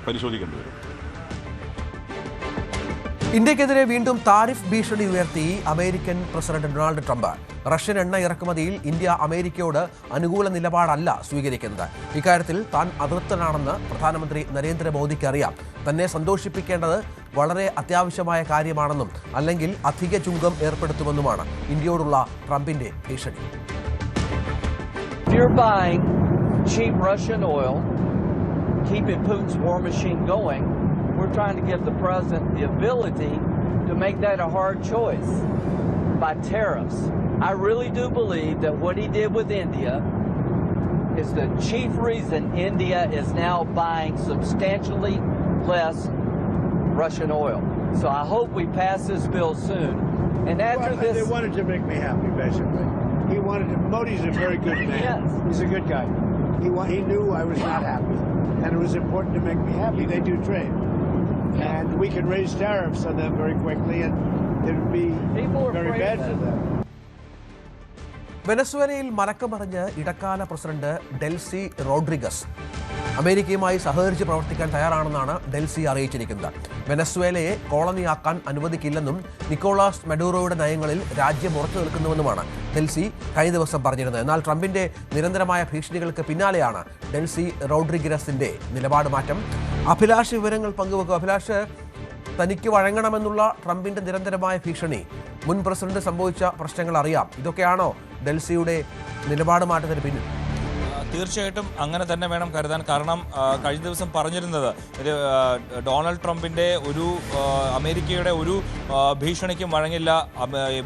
പരിശോധിക്കേണ്ടി വരും. ഇന്ത്യക്കെതിരെ വീണ്ടും താരിഫ് ഭീഷണി ഉയർത്തി American president Donald Trump. Russian എണ്ണ ഇറക്കുമതിയിൽ ഇന്ത്യ അമേരിക്കയോട് അനുകൂല നിലപാടല്ല സ്വീകരിക്കുന്നത്. ഇക്കാര്യത്തിൽ താൻ അതൃപ്തനാണെന്ന് പ്രധാനമന്ത്രി നരേന്ദ്രമോദിക്ക് അറിയാം. തന്നെ സന്തോഷിപ്പിക്കേണ്ടത് വളരെ അത്യാവശ്യമായ കാര്യമാണെന്നും അല്ലെങ്കിൽ അധിക ചുങ്കം ഏർപ്പെടുത്തുമെന്നുമാണ് ഇന്ത്യയോടുള്ള ട്രംപിന്റെ ഭീഷണി. Cheap Russian oil, keeping Putin's war machine going. We're trying to give the president the ability to make that a hard choice by tariffs. I really do believe that what he did with India is the chief reason India is now buying substantially less Russian oil. So I hope we pass this bill soon. And after this, they wanted to make me happy, basically. He wanted to. Modi's a very good man. Yes. He's a good guy. He knew I was not happy, and it was important to make me happy. They do trade, and we can raise tariffs on them very quickly, and it would be very bad for them. വെനസ്വേലയിൽ മലക്കമറിഞ്ഞ് ഇടക്കാല president Delcy Rodriguez അമേരിക്കയുമായി സഹകരിച്ച് പ്രവർത്തിക്കാൻ തയ്യാറാണെന്നാണ് Delcy അറിയിച്ചിരിക്കുന്നത്. വെനസ്വേലയെ കോളനിയാക്കാൻ അനുവദിക്കില്ലെന്നും Nicholas മഡൂറോയുടെ നയങ്ങളിൽ രാജ്യം ഉറച്ചു നിൽക്കുന്നുവെന്നുമാണ് Delcy കഴിഞ്ഞ ദിവസം പറഞ്ഞിരുന്നത്. എന്നാൽ ട്രംപിന്റെ നിരന്തരമായ ഭീഷണികൾക്ക് പിന്നാലെയാണ് ഡെൽസി റോഡ്രിഗസിന്റെ നിലപാട് മാറ്റം. അഭിലാഷ് വിവരങ്ങൾ പങ്കുവെക്കും. അഭിലാഷ്, തനിക്ക് വഴങ്ങണമെന്നുള്ള ട്രംപിന്റെ നിരന്തരമായ ഭീഷണി, മുൻ പ്രസിഡന്റ് സംഭവിച്ച പ്രശ്നങ്ങൾ അറിയാം, ഇതൊക്കെയാണോ ഡെൽസിയുടെ നിലപാട് മാറ്റത്തിന് പിന്നിൽ? തീർച്ചയായിട്ടും അങ്ങനെ തന്നെ വേണം കരുതാൻ. കാരണം കഴിഞ്ഞ ദിവസം പറഞ്ഞിരുന്നത് ഇത് ഡൊണാൾഡ് ട്രംപിൻ്റെ ഒരു അമേരിക്കയുടെ ഒരു ഭീഷണിക്കും വഴങ്ങില്ല.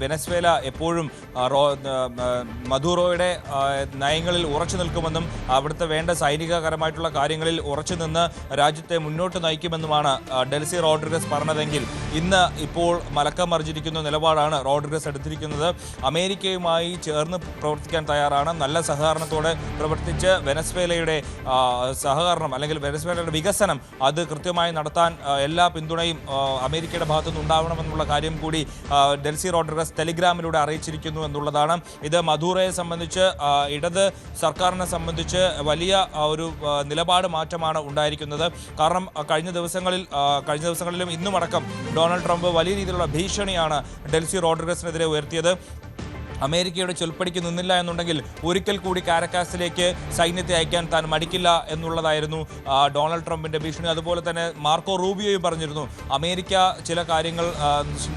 വെനസ്വേല എപ്പോഴും മദൂറോയുടെ നയങ്ങളിൽ ഉറച്ചു നിൽക്കുമെന്നും അവിടുത്തെ വേണ്ട സൈനികപരമായിട്ടുള്ള കാര്യങ്ങളിൽ ഉറച്ചു നിന്ന് രാജ്യത്തെ മുന്നോട്ട് നയിക്കുമെന്നുമാണ് ഡെൽസി റോഡ്രിഗസ് പറഞ്ഞതെങ്കിൽ ഇന്ന് ഇപ്പോൾ മലക്കം മറിഞ്ഞിരിക്കുന്ന നിലപാടാണ് റോഡ്രിഗസ് എടുത്തിരിക്കുന്നത്. അമേരിക്കയുമായി ചേർന്ന് പ്രവർത്തിക്കാൻ തയ്യാറാണ്. നല്ല സഹകരണത്തോടെ പ്രവർത്തിച്ച് വെനസ്വേലയുടെ സഹകരണം അല്ലെങ്കിൽ വെനസ്വേലയുടെ വികസനം അത് കൃത്യമായി നടത്താൻ എല്ലാ പിന്തുണയും അമേരിക്കയുടെ ഭാഗത്തുനിന്ന് ഉണ്ടാവണമെന്നുള്ള കാര്യം കൂടി ഡെൽസി റോഡ്രിഗസ് ടെലിഗ്രാമിലൂടെ അറിയിച്ചിരിക്കുന്നു എന്നുള്ളതാണ്. ഇത് മദൂറോയെ സംബന്ധിച്ച് ഇടത് സർക്കാരിനെ സംബന്ധിച്ച് വലിയ ഒരു നിലപാട് മാറ്റമാണ് ഉണ്ടായിരിക്കുന്നത്. കാരണം കഴിഞ്ഞ ദിവസങ്ങളിലും ഇന്നുമടക്കം ഡൊണാൾഡ് ട്രംപ് വലിയ രീതിയിലുള്ള ഭീഷണിയാണ് ഡെൽസി റോഡ്രിഗസിനെതിരെ ഉയർത്തിയത്. അമേരിക്കയുടെ ചൊൽപ്പടിക്ക് നിന്നില്ല എന്നുണ്ടെങ്കിൽ ഒരിക്കൽ കൂടി കാരക്കാസിലേക്ക് സൈന്യത്തെ അയക്കാൻ താൻ മടിക്കില്ല എന്നുള്ളതായിരുന്നു ഡൊണാൾഡ് ട്രംപിൻ്റെ ഭീഷണി. അതുപോലെ തന്നെ മാർക്കോ റൂബിയോയും പറഞ്ഞിരുന്നു അമേരിക്ക ചില കാര്യങ്ങൾ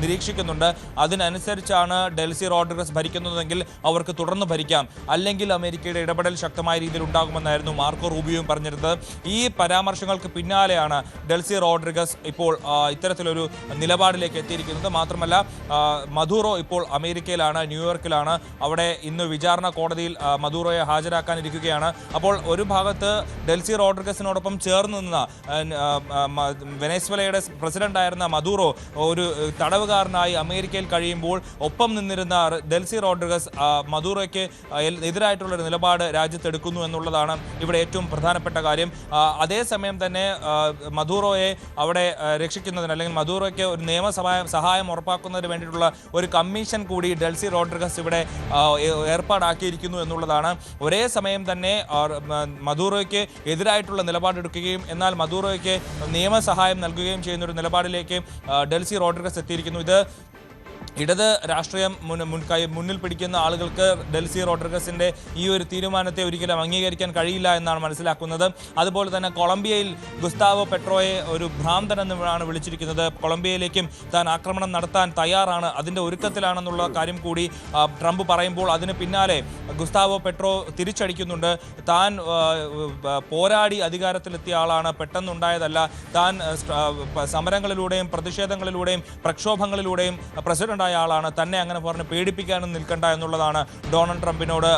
നിരീക്ഷിക്കുന്നുണ്ട്, അതിനനുസരിച്ചാണ് ഡെൽസി റോഡ്രിഗസ് ഭരിക്കുന്നതെങ്കിൽ അവർക്ക് തുടർന്ന് ഭരിക്കാം, അല്ലെങ്കിൽ അമേരിക്കയുടെ ഇടപെടൽ ശക്തമായ രീതിയിൽ ഉണ്ടാകുമെന്നായിരുന്നു മാർക്കോ റൂബിയോയും പറഞ്ഞിരുന്നത്. ഈ പരാമർശങ്ങൾക്ക് പിന്നാലെയാണ് ഡെൽസി റോഡ്രിഗസ് ഇപ്പോൾ ഇത്തരത്തിലൊരു നിലപാടിലേക്ക് എത്തിയിരിക്കുന്നത്. മാത്രമല്ല മദൂറോ ഇപ്പോൾ അമേരിക്കയിലാണ്, ന്യൂയോർക്കിൽ ാണ്. അവിടെ ഇന്ന് വിചാരണ കോടതിയിൽ മദൂറോയെ ഹാജരാക്കാനിരിക്കുകയാണ്. അപ്പോൾ ഒരു ഭാഗത്ത് ഡെൽസി റോഡ്രിഗസിനോടൊപ്പം ചേർന്ന് നിന്ന വെനസ്വേലയുടെ പ്രസിഡന്റായിരുന്ന മദൂറോ ഒരു തടവുകാരനായി അമേരിക്കയിൽ കഴിയുമ്പോൾ ഒപ്പം നിന്നിരുന്ന ഡെൽസി റോഡ്രിഗസ് മദൂറോയ്ക്ക് എതിരായിട്ടുള്ളൊരു നിലപാട് രാജ്യത്തെടുക്കുന്നു എന്നുള്ളതാണ് ഇവിടെ ഏറ്റവും പ്രധാനപ്പെട്ട കാര്യം. അതേസമയം തന്നെ മദൂറോയെ അവിടെ രക്ഷിക്കുന്നതിന് അല്ലെങ്കിൽ മദൂറോയ്ക്ക് ഒരു സഹായം ഉറപ്പാക്കുന്നതിന് വേണ്ടിയിട്ടുള്ള ഒരു കമ്മീഷൻ കൂടി ഡെൽസി റോഡ്രിഗസ് ഇവിടെ ഏർപ്പാടാക്കിയിരിക്കുന്നു എന്നുള്ളതാണ്. ഒരേ സമയം തന്നെ മദൂറോയ്ക്ക് എതിരായിട്ടുള്ള നിലപാടെടുക്കുകയും എന്നാൽ മദൂറോയ്ക്ക് നിയമസഹായം നൽകുകയും ചെയ്യുന്ന ഒരു നിലപാടിലേക്ക് ഡെൽസി റോഡ്രിഗസ് എത്തിയിരിക്കുന്നു. ഇത് ഇടത് രാഷ്ട്രീയം മുന്നിൽ പിടിക്കുന്ന ആളുകൾക്ക് ഡെൽസി റോഡ്രിഗസിൻ്റെ ഈ ഒരു തീരുമാനത്തെ ഒരിക്കലും അംഗീകരിക്കാൻ കഴിയില്ല എന്നാണ് മനസ്സിലാക്കുന്നത്. അതുപോലെ തന്നെ കൊളംബിയയിൽ ഗുസ്താവോ പെട്രോയെ ഒരു ഭ്രാന്തൻ എന്നാണ് വിളിച്ചിരിക്കുന്നത്. കൊളംബിയയിലേക്കും താൻ ആക്രമണം നടത്താൻ തയ്യാറാണ്, അതിൻ്റെ ഒരുക്കത്തിലാണെന്നുള്ള കാര്യം കൂടി ട്രംപ് പറയുമ്പോൾ അതിന് പിന്നാലെ ഗുസ്താവോ പെട്രോ തിരിച്ചടിക്കുന്നുണ്ട്. താൻ പോരാടി അധികാരത്തിലെത്തിയ ആളാണ്, പെട്ടെന്നുണ്ടായതല്ല. താൻ സമരങ്ങളിലൂടെയും പ്രതിഷേധങ്ങളിലൂടെയും പ്രക്ഷോഭങ്ങളിലൂടെയും പ്രസിഡന്റ് ആളാണ്, തന്നെ അങ്ങനെ പറഞ്ഞ് പേടിപ്പിക്കാനും നിൽക്കണ്ട എന്നുള്ളതാണ് ഡൊണാൾഡ് ട്രംപിനോട്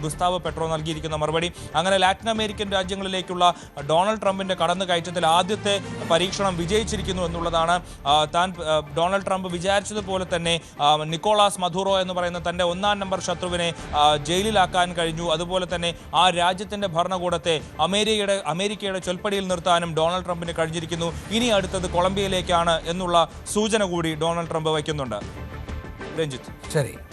ഗുസ്താവോ പെട്രോ നൽകിയിരിക്കുന്ന മറുപടി. അങ്ങനെ ലാറ്റിൻ അമേരിക്കൻ രാജ്യങ്ങളിലേക്കുള്ള ഡൊണാൾഡ് ട്രംപിന്റെ കടന്നുകയറ്റത്തിൽ ആദ്യത്തെ പരീക്ഷണം വിജയിച്ചിരിക്കുന്നു എന്നുള്ളതാണ്. താൻ ഡൊണാൾഡ് ട്രംപ് വിചാരിച്ചതുപോലെ തന്നെ നിക്കോളാസ് മദൂറോ എന്ന് പറയുന്ന തൻ്റെ 1-ാം നമ്പർ ശത്രുവിനെ ജയിലിലാക്കാൻ കഴിഞ്ഞു. അതുപോലെ തന്നെ ആ രാജ്യത്തിന്റെ ഭരണകൂടത്തെ അമേരിക്കയുടെ ചൊൽപ്പടിയിൽ നിർത്താനും ഡൊണാൾഡ് ട്രംപിന് കഴിഞ്ഞിരിക്കുന്നു. ഇനി അടുത്തത് കൊളംബിയയിലേക്കാണ് എന്നുള്ള സൂചന കൂടി ഡൊണാൾഡ് ട്രംപ് വയ്ക്കുന്നുണ്ട്. രഞ്ജിത്ത്. ശരി.